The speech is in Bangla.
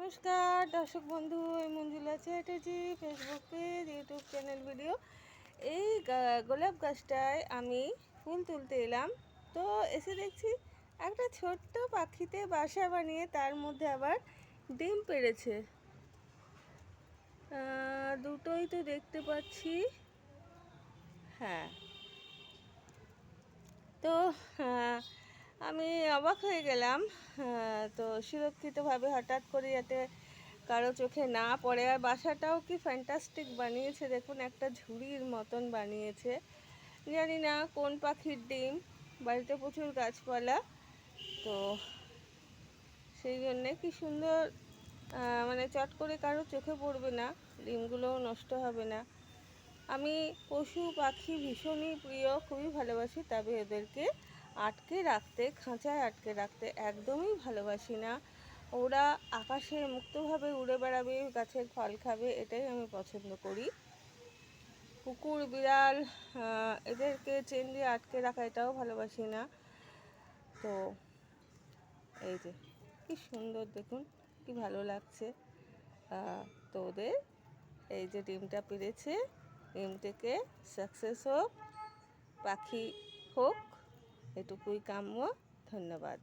নমস্কার দর্শক বন্ধু, এই Manjula Chatterjee, Facebook page, YouTube channel video. এই গোলাপ গাছটায় আমি ফুল তুলতে এলাম, তো এসে দেখছি একটা ছোট্ট পাখিতে বাসা বানিয়ে তার মধ্যে আবার ডিম পেড়েছে। দুটোই তো দেখতে পাচ্ছি। হ্যাঁ, তো আমি অবাক হয়ে গেলাম। তো সুরক্ষিতভাবে হঠাৎ করে যাতে কারো চোখে না পড়ে, আর বাসাটাও কি ফ্যান্টাস্টিক বানিয়েছে দেখুন, একটা ঝুড়ির মতন বানিয়েছে। জানি না কোন পাখির ডিম, বাড়িতে প্রচুর গাছপালা, তো সেই জন্যে কি সুন্দর, মানে চট করে কারো চোখে পড়বে না, ডিমগুলোও নষ্ট হবে না। আমি পশু পাখি ভীষণই প্রিয়, খুবই ভালোবাসি, তবে এদেরকে আটকে রাখতে, খাঁচায় আটকে রাখতে একদমই ভালোবাসি না। ওরা আকাশে মুক্তভাবে উড়ে বেড়াবে, গাছের ফল খাবে, এটাই আমি পছন্দ করি। কুকুর বিড়াল এদেরকে চেন দিয়ে আটকে রাখা, এটাও ভালোবাসি না। তো এই যে কি সুন্দর দেখুন, কি ভালো লাগছে। তো ওদের এই যে ডিমটা পেড়েছে, ডিম থেকে সাকসেস হোক, পাখি হোক, এটুকুই কাম্য। ধন্যবাদ।